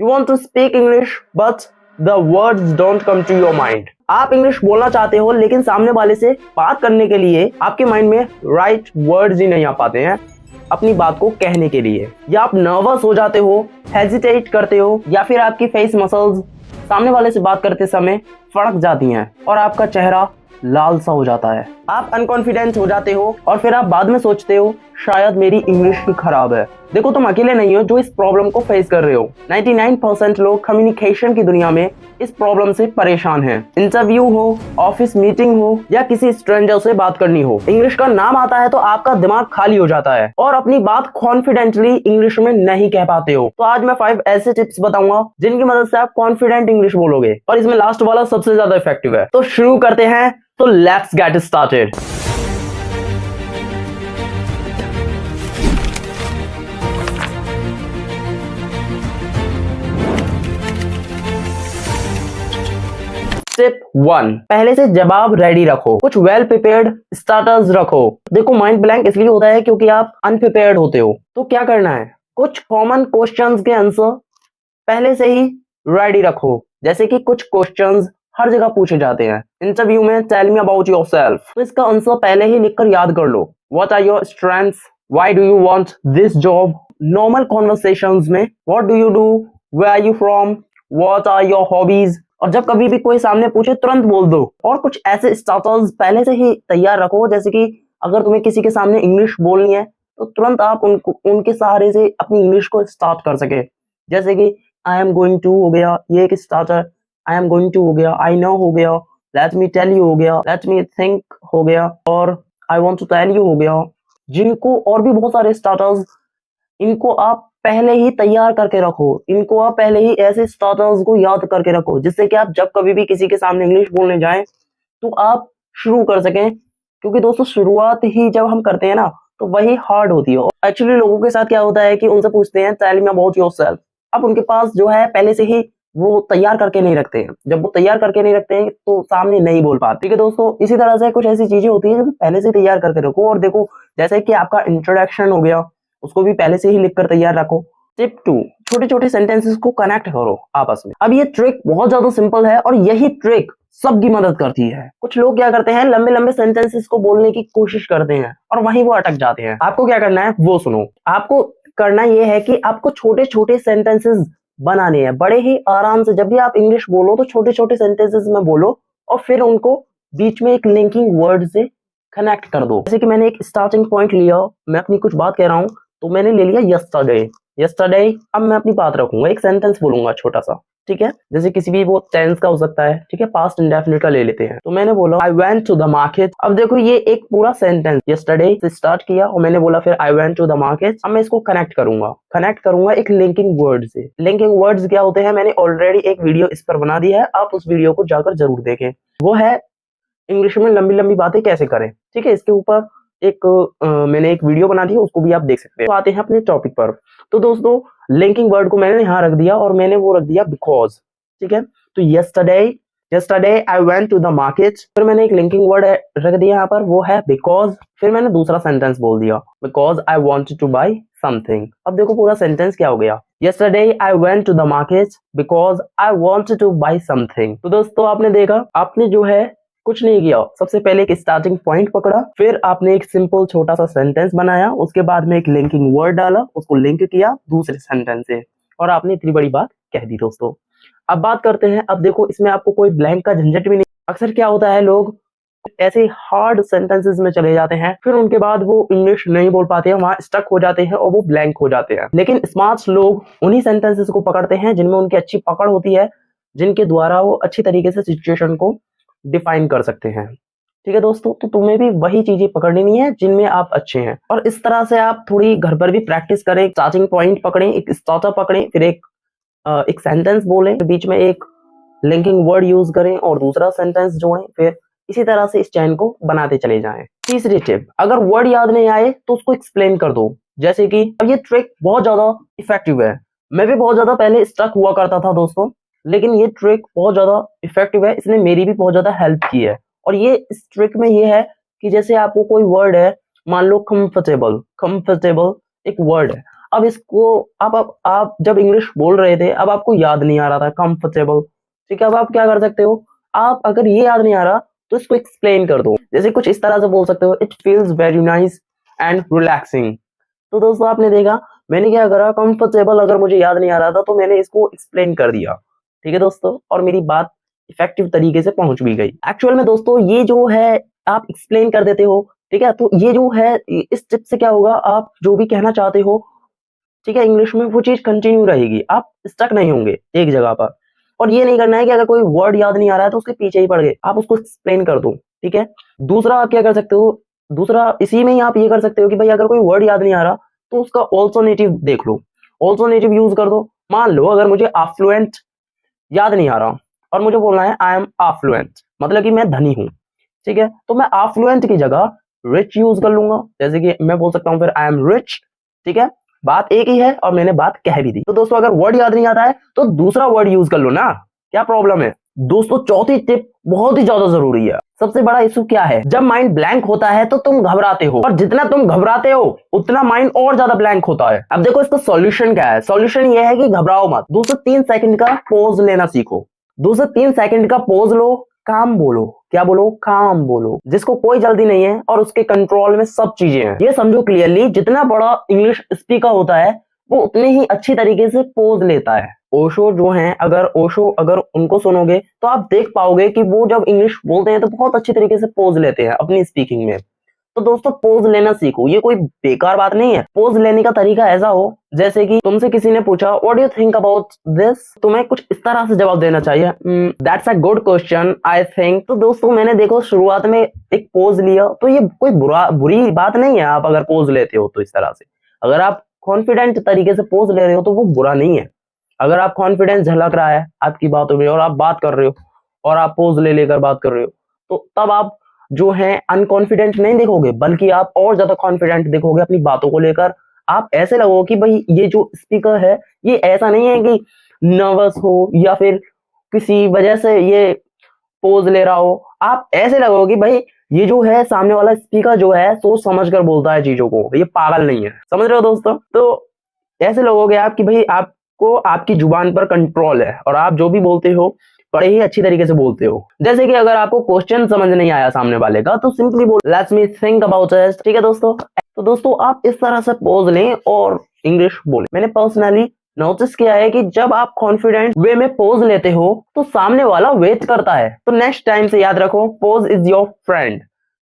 You want to speak English, but the words don't come to your mind. आप English बोलना चाहते हो लेकिन सामने वाले से बात करने के लिए आपके माइंड में राइट वर्ड्स ही नहीं आ पाते हैं अपनी बात को कहने के लिए, या आप नर्वस हो जाते हो, हेजिटेट करते हो, या फिर आपकी फेस मसल्स सामने वाले से बात करते समय फड़क जाती हैं और आपका चेहरा लाल सा हो जाता है। आप अनकॉन्फिडेंट हो जाते हो और फिर आप बाद में सोचते हो शायद मेरी इंग्लिश ही खराब है। देखो, तुम अकेले नहीं हो जो इस प्रॉब्लम को फेस कर रहे हो। 99% लोग कम्युनिकेशन की दुनिया में इस प्रॉब्लम से परेशान हैं। इंटरव्यू हो, ऑफिस मीटिंग हो, या किसी स्ट्रेंजर से बात करनी हो, इंग्लिश का नाम आता है तो आपका दिमाग खाली हो जाता है और अपनी बात कॉन्फिडेंटली इंग्लिश में नहीं कह पाते हो। तो आज मैं 5 ऐसे टिप्स बताऊंगा जिनकी मदद से आप कॉन्फिडेंट इंग्लिश बोलोगे, और इसमें लास्ट वाला सबसे ज्यादा इफेक्टिव है। तो शुरू करते हैं। तो लेट्स गेट स्टार्टेड। स्टेप 1, पहले से जवाब रेडी रखो। कुछ वेल प्रिपेयर्ड स्टार्टर्स रखो। देखो, माइंड ब्लैंक इसलिए होता है क्योंकि आप अनप्रिपेयर्ड होते हो। तो क्या करना है, कुछ कॉमन क्वेश्चंस के आंसर पहले से ही रेडी रखो। जैसे कि कुछ क्वेश्चंस हर जगह पूछे जाते हैं इंटरव्यू में, टेल मी अबाउट योरसेल्फ, तो इसका आंसर पहले ही लिखकर याद कर लो। What are your strengths, why do you want this job. Normal conversations में what do you do, where are you from, what are your hobbies. और जब कभी भी कोई सामने पूछे तुरंत बोल दो। और कुछ ऐसे स्टार्टर्स पहले से ही तैयार रखो, जैसे कि अगर तुम्हें किसी के सामने इंग्लिश बोलनी है तो तुरंत आप उनके सहारे से अपनी इंग्लिश को स्टार्ट कर सके। जैसे कि आई एम गोइंग टू हो गया, ये एक starter. I am going to हो गया, आई नो हो गया, लेट मी टेल यू हो गया, लेट मी थिंक हो गया, और I want to tell you हो गया। जिनको और भी बहुत सारे स्टार्टर्स, इनको आप पहले ही तैयार करके रखो। इनको आप पहले ही ऐसे स्टार्टर्स को याद करके रखो जिससे कि आप जब कभी भी किसी के सामने इंग्लिश बोलने जाएं तो आप शुरू कर सकें। क्योंकि दोस्तों, शुरुआत ही जब हम करते हैं ना तो वही हार्ड होती है। एक्चुअली लोगों के साथ क्या होता है कि उनसे पूछते हैं टेल मी अबाउट योरसेल्फ। अब उनके पास जो है पहले से ही वो तैयार करके नहीं रखते हैं। जब वो तैयार करके नहीं रखते हैं तो सामने नहीं बोल पाते। ठीक है दोस्तों, इसी तरह से कुछ ऐसी चीजें होती है जो पहले से तैयार करके रखो। और देखो, जैसे कि आपका इंट्रोडक्शन हो गया, उसको भी पहले से ही लिखकर तैयार रखो। टिप 2, छोटे छोटे सेंटेंसेस को कनेक्ट करो आपस में। अब ये ट्रिक बहुत ज्यादा सिंपल है और यही ट्रिक सबकी मदद करती है। कुछ लोग क्या करते हैं, लंबे लंबे सेंटेंसेस को बोलने की कोशिश करते हैं और वहीं वो अटक जाते हैं। आपको क्या करना है वो सुनो। आपको करना ये है कि आपको छोटे छोटे सेंटेंसेस बनाने हैं, बड़े ही आराम से। जब भी आप इंग्लिश बोलो तो छोटे छोटे सेंटेंसेस में बोलो और फिर उनको बीच में एक लिंकिंग वर्ड से कनेक्ट कर दो। जैसे कि मैंने एक स्टार्टिंग पॉइंट लिया, मैं अपनी कुछ बात कह रहा हूं तो मैंने ले लिया यस्टरडे। अब मैं अपनी बात रखूंगा, एक सेंटेंस बोलूंगा छोटा सा। ठीक है, जैसे किसी भी वो टेंस का हो सकता है। ठीक है, पास्ट इंडेफिनिट का ले लेते हैं। तो मैंने बोला I went to the market. अब देखो, ये एक पूरा सेंटेंस यस्टरडे से स्टार्ट किया और मैंने बोला फिर I went to the market. अब मैं इसको कनेक्ट करूंगा एक लिंकिंग वर्ड से। लिंकिंग वर्ड्स क्या होते हैं, मैंने ऑलरेडी एक वीडियो इस पर बना दी है, आप उस वीडियो को जाकर जरूर देखें। वो है इंग्लिश में लंबी लंबी बातें कैसे करें। ठीक है, इसके ऊपर मैंने एक वीडियो बना दी है, उसको भी आप देख सकते हैं। तो आते हैं अपने टॉपिक पर। तो दोस्तों, लिंकिंग वर्ड को मैंने यहाँ रख दिया और मैंने वो रख दिया बिकॉज। ठीक है, तो yesterday I went to the market. फिर मैंने एक लिंकिंग वर्ड रख दिया यहाँ पर, वो है बिकॉज। फिर मैंने दूसरा सेंटेंस बोल दिया because I wanted to buy something. अब देखो पूरा सेंटेंस क्या हो गया, yesterday I went to the market because I wanted to buy something. तो दोस्तों, आपने देखा, आपने जो है कुछ नहीं किया। सबसे पहले एक स्टार्टिंग पॉइंट पकड़ा, फिर आपने एक सिंपल छोटा सा सेंटेंस बनाया, उसके बाद में एक लिंकिंग वर्ड डाला, उसको लिंक किया दूसरे सेंटेंस से, और आपने इतनी बड़ी बात कह दी। दोस्तों, अब बात करते हैं। अब देखो, इसमें आपको कोई ब्लैंक का झंझट भी नहीं। अक्सर क्या होता है, लोग ऐसे हार्ड सेंटेंसेस में चले जाते हैं, फिर उनके बाद वो इंग्लिश नहीं बोल पाते हैं, वहां स्टक हो जाते हैं और वो ब्लैंक हो जाते हैं। लेकिन स्मार्ट लोग उन्हीं सेंटेंसेस को पकड़ते हैं जिनमें उनकी अच्छी पकड़ होती है, जिनके द्वारा वो अच्छी तरीके से सिचुएशन को डिफाइन कर सकते हैं। ठीक है दोस्तों, तो तुम्हें भी वही चीजें पकड़नी है जिनमें आप अच्छे हैं, और इस तरह से आप थोड़ी घर पर भी प्रैक्टिस करें। स्टार्टिंग पॉइंट पकड़ें, एक स्टार्टर पकड़ें, फिर एक सेंटेंस बोलें, बीच में एक लिंकिंग वर्ड यूज करें और दूसरा सेंटेंस जोड़ें, फिर इसी तरह से इस चैन को बनाते चले जाएं। तीसरी टिप, अगर वर्ड याद नहीं आए तो उसको एक्सप्लेन कर दो। जैसे कि अब ये ट्रिक बहुत ज्यादा इफेक्टिव है। मैं भी बहुत ज्यादा पहले स्टक हुआ करता था दोस्तों, लेकिन ये ट्रिक बहुत ज्यादा इफेक्टिव है, इसने मेरी भी बहुत ज्यादा हेल्प की है। और ये इस ट्रिक में ये है कि जैसे आपको कोई वर्ड है, मान लो कंफर्टेबल एक वर्ड है, अब इसको आप जब इंग्लिश बोल रहे थे, अब आपको याद नहीं आ रहा था कंफर्टेबल, ठीक है। अब आप क्या कर सकते हो, आप अगर ये याद नहीं आ रहा तो इसको एक्सप्लेन कर दो। जैसे कुछ इस तरह से बोल सकते हो, it feels very nice and relaxing. तो दोस्तों आपने देखा मैंने क्या करा, कंफर्टेबल अगर मुझे याद नहीं आ रहा था तो मैंने इसको एक्सप्लेन कर दिया, ठीक है दोस्तों, और मेरी बात इफेक्टिव तरीके से पहुंच भी गई। एक्चुअल में दोस्तों ये जो है आप एक्सप्लेन कर देते हो, ठीक है, तो ये जो है इस टिप से क्या होगा, आप जो भी कहना चाहते हो, ठीक है, इंग्लिश में वो चीज कंटिन्यू रहेगी, आप स्टक नहीं होंगे एक जगह पर। और ये नहीं करना है कि अगर कोई वर्ड याद नहीं आ रहा है तो उसके पीछे ही पड़ गए, आप उसको एक्सप्लेन कर दो, ठीक है। दूसरा आप क्या कर सकते हो, दूसरा इसी में ही आप ये कर सकते हो कि भाई अगर कोई वर्ड याद नहीं आ रहा तो उसका ऑल्टरनेटिव देख लो, ऑल्टरनेटिव यूज कर दो। मान लो अगर मुझे आफ्लुएंट याद नहीं आ रहा और मुझे बोलना है आई एम आफ्लुएंट, मतलब कि मैं धनी हूं, ठीक है, तो मैं आफ्लुएंट की जगह रिच यूज कर लूंगा। जैसे कि मैं बोल सकता हूं फिर आई एम रिच, ठीक है, बात एक ही है और मैंने बात कह भी दी। तो दोस्तों अगर वर्ड याद नहीं आता है तो दूसरा वर्ड यूज कर लो ना, क्या प्रॉब्लम है। दोस्तों चौथी टिप बहुत ही ज्यादा जरूरी है। सबसे बड़ा इशू क्या है, जब माइंड ब्लैंक होता है तो तुम घबराते हो, और जितना तुम घबराते हो उतना माइंड और ज्यादा ब्लैंक होता है। अब देखो इसका सॉल्यूशन क्या है, सॉल्यूशन ये है कि घबराओ मत, 2 से 3 सेकंड का पॉज लेना सीखो। 2 से 3 सेकंड का पॉज लो, काम बोलो, क्या बोलो, काम बोलो, जिसको कोई जल्दी नहीं है और उसके कंट्रोल में सब चीजें हैं। ये समझो क्लियरली, जितना बड़ा इंग्लिश स्पीकर होता है वो उतने ही अच्छी तरीके से पोज लेता है। ओशो जो हैं, ओशो अगर उनको सुनोगे तो आप देख पाओगे कि वो जब इंग्लिश बोलते हैं तो बहुत अच्छी तरीके से पोज लेते हैं अपनी स्पीकिंग में। तो दोस्तों पोज लेना सीखो, ये कोई बेकार बात नहीं है। पोज लेने का तरीका ऐसा हो जैसे कि तुमसे किसी ने पूछा what do you think about this, तुम्हें कुछ इस तरह से जवाब देना चाहिए, that's a good question I think. तो दोस्तों मैंने देखो शुरुआत में एक पोज लिया, तो ये कोई बुरी बात नहीं है। आप अगर पोज लेते हो तो इस तरह से, अगर आप कॉन्फिडेंट तरीके से पोज ले रहे हो तो वो बुरा नहीं है। अगर आप कॉन्फिडेंस झलक रहा है आपकी बातों में और आप बात कर रहे हो और आप पोज ले लेकर बात कर रहे हो, तो तब आप जो है अनकॉन्फिडेंट नहीं दिखोगे, बल्कि आप और ज्यादा कॉन्फिडेंट दिखोगे अपनी बातों को लेकर। आप ऐसे लगो कि भाई ये जो स्पीकर है ये ऐसा नहीं है कि नर्वस हो या फिर किसी वजह से ये पोज ले रहा हो। आप ऐसे लगोगे भाई ये जो है सामने वाला स्पीकर जो है सोच समझ कर बोलता है चीजों को, ये पागल नहीं है। समझ रहे हो दोस्तों, तो ऐसे लोगोगे आप कि भाई आपको आपकी जुबान पर कंट्रोल है और आप जो भी बोलते हो बड़े ही अच्छी तरीके से बोलते हो। जैसे कि अगर आपको क्वेश्चन समझ नहीं आया सामने वाले का तो सिंपली बोल let's me think about it, ठीक है दोस्तों। तो दोस्तों आप इस तरह से पोज लें और इंग्लिश बोलें। मैंने पर्सनली नोटिस किया है कि जब आप कॉन्फिडेंट वे में पोज लेते हो तो सामने वाला वेट करता है। तो नेक्स्ट टाइम से याद रखो, pause is your friend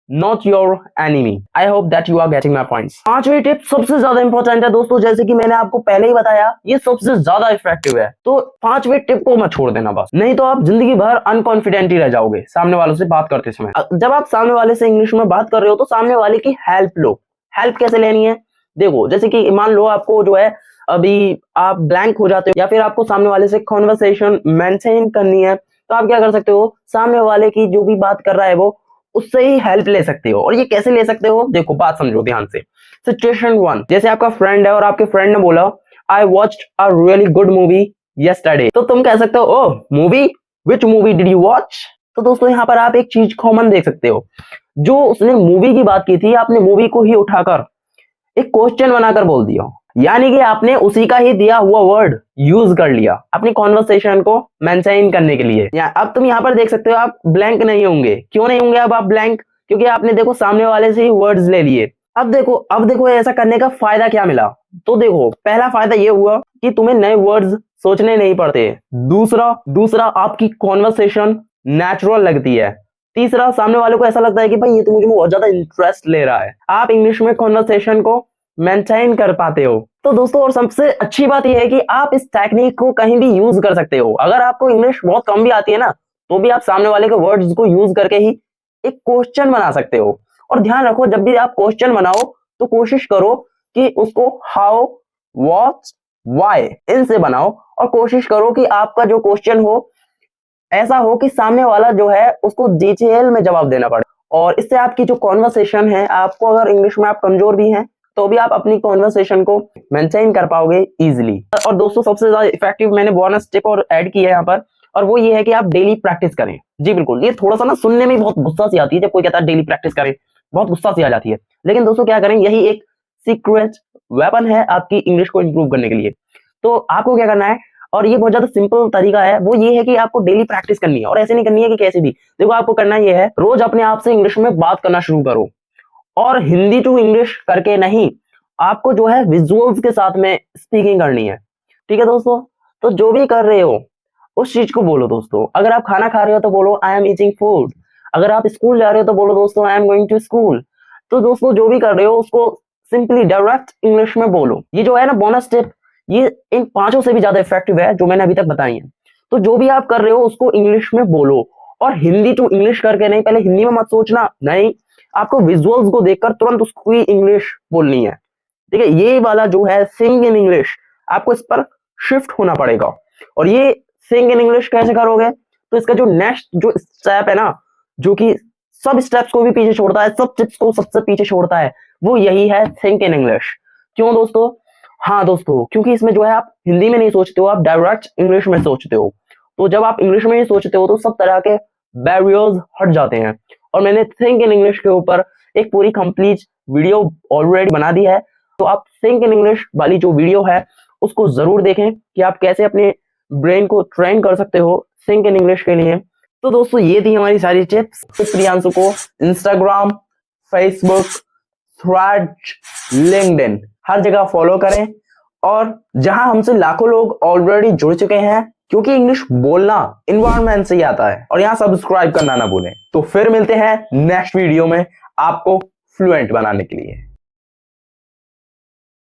not your enemy. I hope that you are getting my points. पांचवी टिप सबसे ज्यादा इंपॉर्टेंट है दोस्तों, जैसे कि मैंने आपको पहले ही बताया ये सबसे ज्यादा इफेक्टिव है। तो पांचवी टिप को मत छोड़ देना बस, नहीं तो आप जिंदगी भर अनकॉन्फिडेंट ही रह जाओगे सामने वालों से बात करते समय। जब आप सामने वाले से इंग्लिश में बात कर रहे हो तो सामने वाले की हेल्प लो। हेल्प कैसे लेनी है, देखो जैसे कि मान लो आपको जो है अभी आप ब्लैंक हो जाते हो या फिर आपको सामने वाले से कॉन्वर्सेशन मेंटेन करनी है, तो आप क्या कर सकते हो, सामने वाले की जो भी बात कर रहा है वो उससे ही हेल्प ले सकते हो। और ये कैसे ले सकते हो, देखो बात समझो ध्यान से। सिचुएशन 1, जैसे आपका फ्रेंड है और आपके फ्रेंड ने बोला I watched a really good movie yesterday, तो तुम कह सकते हो oh movie, which movie did you watch. तो दोस्तों यहाँ पर आप एक चीज कॉमन देख सकते हो, जो उसने मूवी की बात की थी आपने मूवी को ही उठाकर एक क्वेश्चन बनाकर बोल दिया, यानी कि आपने उसी का ही दिया हुआ वर्ड यूज कर लिया अपनी कॉन्वर्सेशन को मेंटेन करने के लिए। अब तुम यहाँ पर देख सकते हो आप ब्लैंक नहीं होंगे। क्यों नहीं होंगे अब आप ब्लैंक, क्योंकि आपने देखो सामने वाले से ही वर्ड्स ले लिए। अब देखो ऐसा करने का फायदा क्या मिला। तो देखो पहला फायदा ये हुआ कि तुम्हें नए वर्ड्स सोचने नहीं पड़ते। दूसरा आपकी कॉन्वर्सेशन नेचुरल लगती है। तीसरा सामने वाले को ऐसा लगता है कि भाई ये तो मुझे बहुत ज्यादा इंटरेस्ट ले रहा है, आप इंग्लिश में कॉन्वर्सेशन को मेंटेन कर पाते हो। तो दोस्तों और सबसे अच्छी बात यह है कि आप इस टेक्निक को कहीं भी यूज कर सकते हो। अगर आपको इंग्लिश बहुत कम भी आती है ना, तो भी आप सामने वाले के वर्ड्स को यूज करके ही एक क्वेश्चन बना सकते हो। और ध्यान रखो जब भी आप क्वेश्चन बनाओ तो कोशिश करो कि उसको हाउ, व्हाट, व्हाई इनसे बनाओ, और कोशिश करो कि आपका जो क्वेश्चन हो ऐसा हो कि सामने वाला जो है उसको डिटेल में जवाब देना पड़े। और इससे आपकी जो कॉन्वर्सेशन है, आपको अगर इंग्लिश में आप कमजोर भी हैं तो भी आप अपनी कॉन्वर्सेशन को मेंटेन कर पाओगे इजीली। और दोस्तों सबसे ज्यादा इफेक्टिव मैंने बोनस टिप और ऐड की है यहाँ पर, और वो ये है कि आप डेली प्रैक्टिस करें। जी बिल्कुल, ये थोड़ा सा ना सुनने में बहुत गुस्सा सी आती है जब कोई कहता है डेली प्रैक्टिस करें, बहुत गुस्सा सी आ जाती है। लेकिन दोस्तों क्या करें, यही एक सीक्रेट वेपन है आपकी इंग्लिश को इंप्रूव करने के लिए। तो आपको क्या करना है, और ये बहुत ज्यादा सिंपल तरीका है, वो ये है कि आपको डेली प्रैक्टिस करनी है, और ऐसे नहीं करनी है कि कैसे भी। देखो आपको करना ये है, रोज अपने आप से इंग्लिश में बात करना शुरू करो, और हिंदी टू इंग्लिश करके नहीं, आपको जो है विजुअल्स के साथ में स्पीकिंग करनी है। ठीक है दोस्तों, तो जो भी कर रहे हो उस चीज को बोलो दोस्तों। अगर आप खाना खा रहे हो तो बोलो आई एम ईटिंग फूड। अगर आप स्कूल जा रहे हो तो बोलो दोस्तों I am going to school. तो दोस्तों जो भी कर रहे हो उसको सिंपली डायरेक्ट इंग्लिश में बोलो। ये जो है ना बोनस टिप, ये इन पांचों से भी ज्यादा इफेक्टिव है जो मैंने अभी तक बताई है। तो जो भी आप कर रहे हो उसको इंग्लिश में बोलो, और हिंदी टू इंग्लिश करके नहीं, पहले हिंदी में मत सोचना, नहीं, आपको विजुअल्स को देखकर तुरंत उसकी इंग्लिश बोलनी है। ठीक है, ये वाला जो है सिंग इन इंग्लिश, आपको इस पर शिफ्ट होना पड़ेगा। और ये सिंग इन इंग्लिश कैसे करोगे, तो इसका जो नेक्स्ट जो स्टेप है ना, जो कि सब स्टेप्स को भी पीछे छोड़ता है, सब टिप्स को सबसे पीछे छोड़ता है, वो यही है थिंक इन इंग्लिश। क्यों दोस्तों? हाँ दोस्तों, क्योंकि इसमें जो है आप हिंदी में नहीं सोचते हो, आप डायरेक्ट इंग्लिश में सोचते हो। तो जब आप इंग्लिश में ही सोचते हो तो सब तरह के बैरियर्स हट जाते हैं। और मैंने थिंक इन इंग्लिश के ऊपर एक पूरी कंप्लीट वीडियो ऑलरेडी बना दी है, तो आप थिंक इन इंग्लिश वाली जो वीडियो है उसको जरूर देखें कि आप कैसे अपने ब्रेन को ट्रेन कर सकते हो थिंक इन इंग्लिश के लिए। तो दोस्तों ये थी हमारी सारी टिप्स। तो प्रियांशु को इंस्टाग्राम, फेसबुक, थ्रेड्स, लिंक्डइन हर जगह फॉलो करें, और जहां हमसे लाखों लोग ऑलरेडी जुड़ चुके हैं, क्योंकि इंग्लिश बोलना इन्वायरमेंट से ही आता है। और यहाँ सब्सक्राइब करना ना भूलें। तो फिर मिलते हैं नेक्स्ट वीडियो में आपको फ्लुएंट बनाने के लिए।